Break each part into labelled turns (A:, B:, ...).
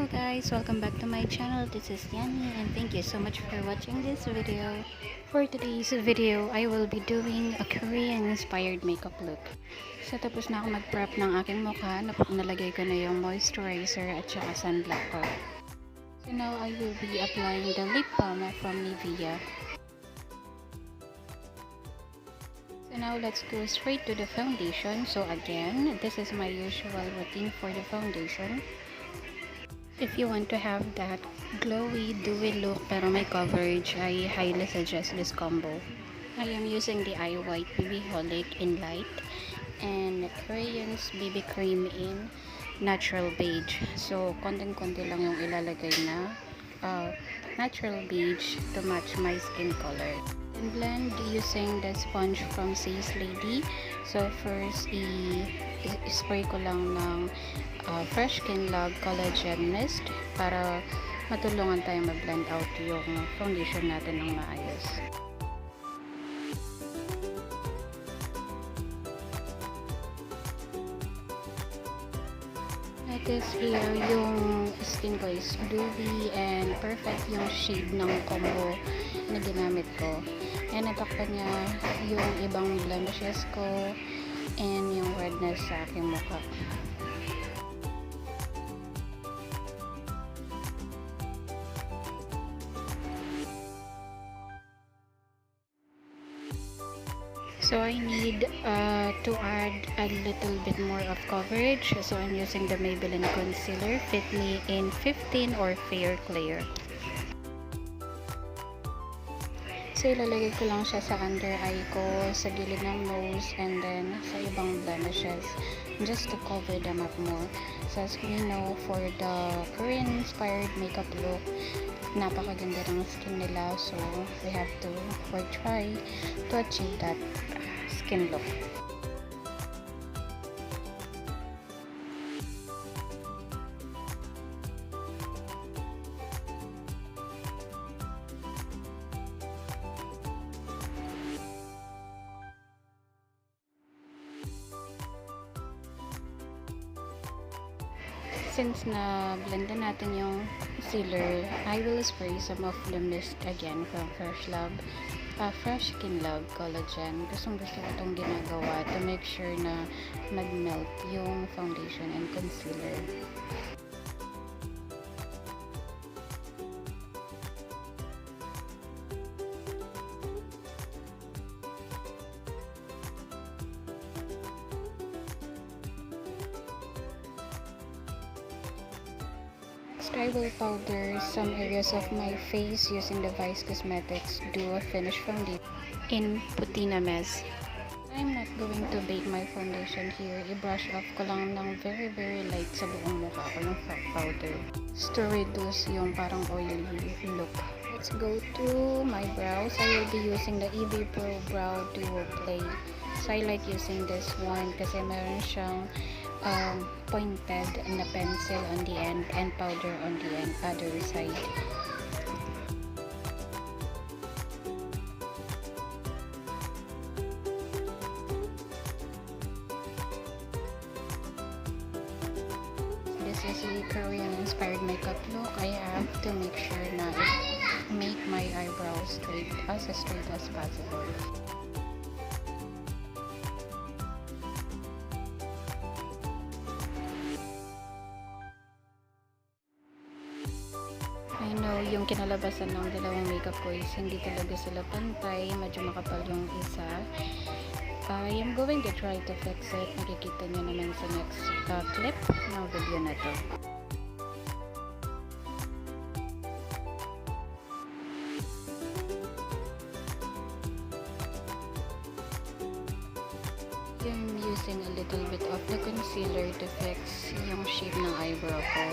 A: Hello guys, welcome back to my channel. This is Yani and thank you so much for watching this video. For today's video, I will be doing a Korean inspired makeup look. So tapos na ako mag-prep ng aking mukha, nalagay ko na yung moisturizer at saka sunblock ko. So now I will be applying the lip balm from Nivea. So now let's go straight to the foundation. So again, this is my usual routine for the foundation. If you want to have that glowy, dewy look pero may coverage, I highly suggest this combo. I am using the Iwhite BB Holic in light and Crayons BB Cream in natural beige. So, konting-konti lang yung ilalagay na natural beige to match my skin color. And blend using the sponge from Sacelady. So, first, i-spray ko lang ng fresh skinlab collagen mist para matulungan tayo mag-blend out yung foundation natin ng maayos. Notice here yung skin ko is dewy and perfect yung shade ng combo na ginamit ko. And natakpan niya yung ibang blemishes ko and yung redness sa aking mukha. So I need to add a little bit more of coverage. So I'm using the Maybelline concealer, Fit Me in 15 or Fair Clair. So ilalagay ko lang siya sa under eye ko, sa gilid ng nose, and then sa ibang blemishes, just to cover them up more. So as we know, for the Korean inspired makeup look, napakaganda ng skin nila, so we have to try to achieve that skin look. Since na blend na natin yung concealer, I will spray some of the mist again from Fresh Skinlab Collagen. Gusto ko itong ginagawa to make sure na mag-melt yung foundation and concealer. I will powder some areas of my face using the Vice Cosmetics Duo Finish Foundation in Putinamez. I'm not going to bake my foundation here. I-brush off ko lang ng very light sa buong mukha ko yung powder. Just to reduce yung parang oily look. Let's go to my brows. I will be using the EB Pro Brow Duo Play. So I like using this one kasi meron siyang pointed na pencil on the end and powder on the other side. This is a Korean inspired makeup look. I have to make sure na make my eyebrows straight as possible. I know yung kinalabasan ng dalawang makeup ko is hindi talaga sila pantay, medyo makapal yung isa. I am going to try to fix it. Makikita nyo naman sa next clip ng video na to. I'm using a little bit of the concealer to fix yung shape ng eyebrow ko.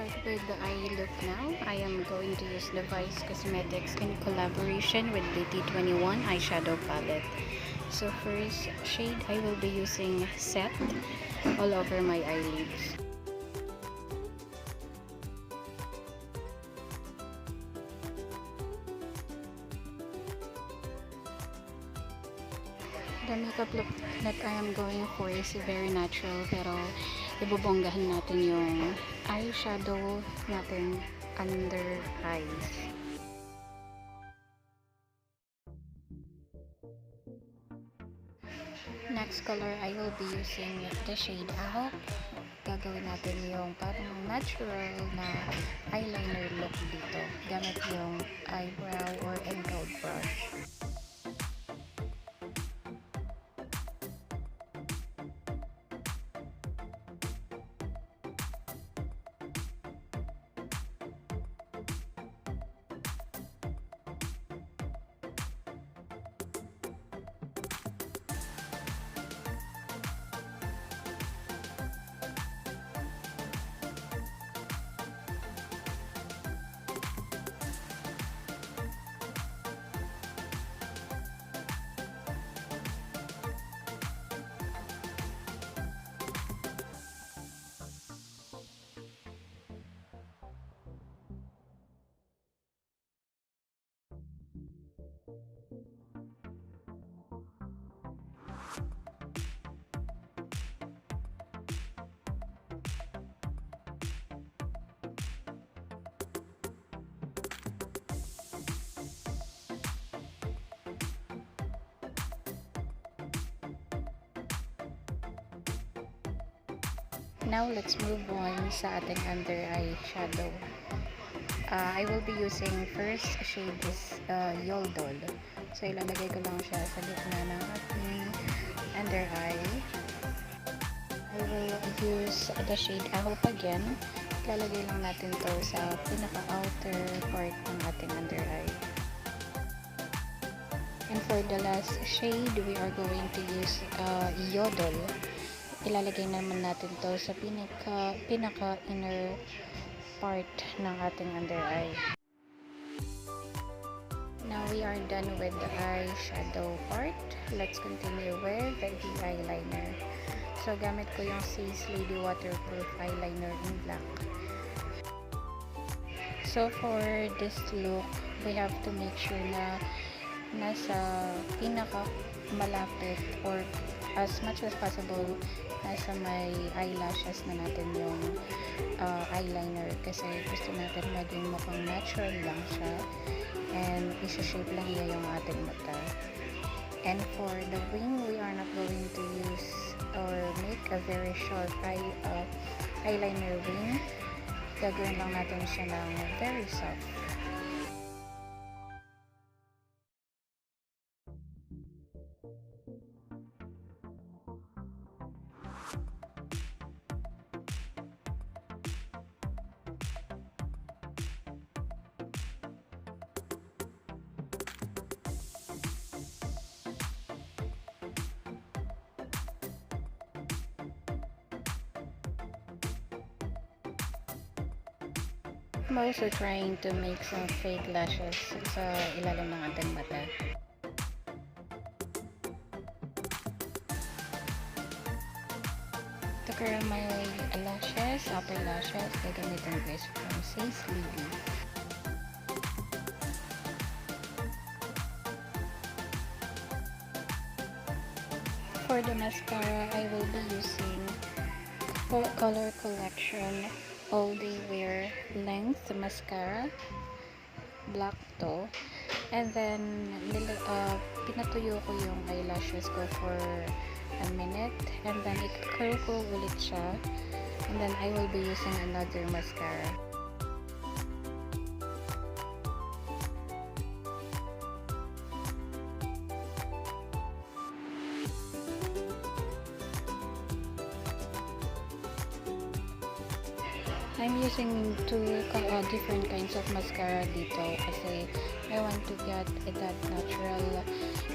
A: start with the eye look now. I am going to use the Vice Cosmetics in collaboration with the T21 eyeshadow palette. So first shade, I will be using Set all over my eyelids. The makeup look that I am going for is very natural, pero ibubonggahan natin yung eyeshadow natin under eyes. Next color, I will be using the shade Out. Gagawin natin yung parang natural na eyeliner look dito gamit yung eyebrow or emerald brush. Now, let's move on sa ating under eye shadow. I will be using first shade is Yoldol. So, ilalagay ko lang siya sa gitna ng ating under eye. I will use the shade Ahop again. Ilalagay lang natin to sa pinaka-outer part ng ating under eye. And for the last shade, we are going to use Yodol. Ilalagay naman natin to sa pinaka inner part ng ating under eye. Now we are done with the eyeshadow part. Let's continue with the eyeliner. So gamit ko yung Sacelady waterproof eyeliner in black. So for this look, we have to make sure na nasa pinaka malapit or as much as possible nasa may eyelashes na natin yung eyeliner kasi gusto natin maging mukhang natural lang siya and isa-shape lang niya yung ating mata. And for the wing, we are not going to use or make a very short eyeliner wing. Gagawin lang natin siya ng very soft. I'm also trying to make some fake lashes sa ilalim ng ating mata. To curl my lashes, upper lashes, gagamitin ko is from Sacelady. For the mascara, I will be using Coluor collection All Day Wear Length Mascara, black to, and then pinatuyo ko yung eyelashes ko for a minute, and then i-curl ko ulit siya, and then I will be using another mascara. I'm using two different kinds of mascara dito kasi I want to get that natural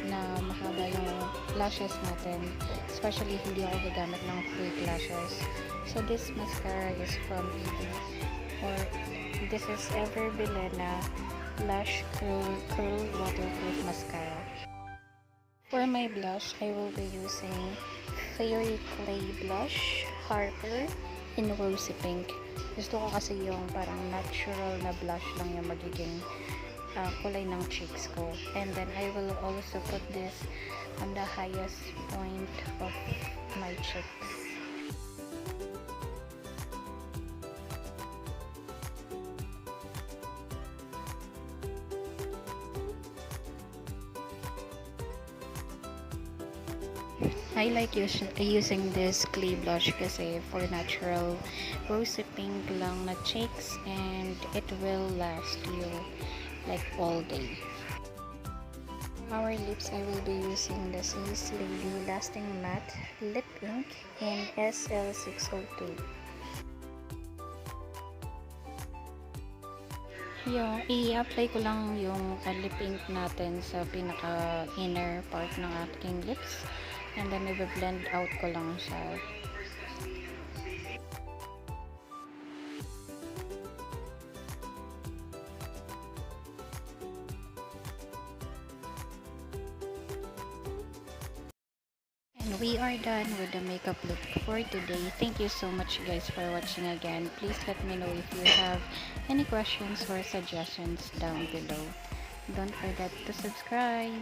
A: na mahaba yung lashes natin, especially hindi ako gagamit ng fake lashes. So this mascara is from or this is Ever Bilena Lash Curl Waterproof Mascara. For my blush, I will be using Fairy Clay Blush Harper in Rosy Pink. Gusto ko kasi yung parang natural na blush lang yung magiging kulay ng cheeks ko. And then I will also put this on the highest point of my cheeks. I like using this clay blush kasi for natural rosy pink lang na cheeks, and it will last you like all day. Our lips, I will be using the Sacelady Lasting Matte Lip Ink in SL602. I-apply ko lang yung lip ink natin sa pinaka inner part ng ating lips, and then i-blend out ko lang siya. And we are done with the makeup look for today. Thank you so much guys for watching again. Please let me know if you have any questions or suggestions down below. Don't forget to subscribe.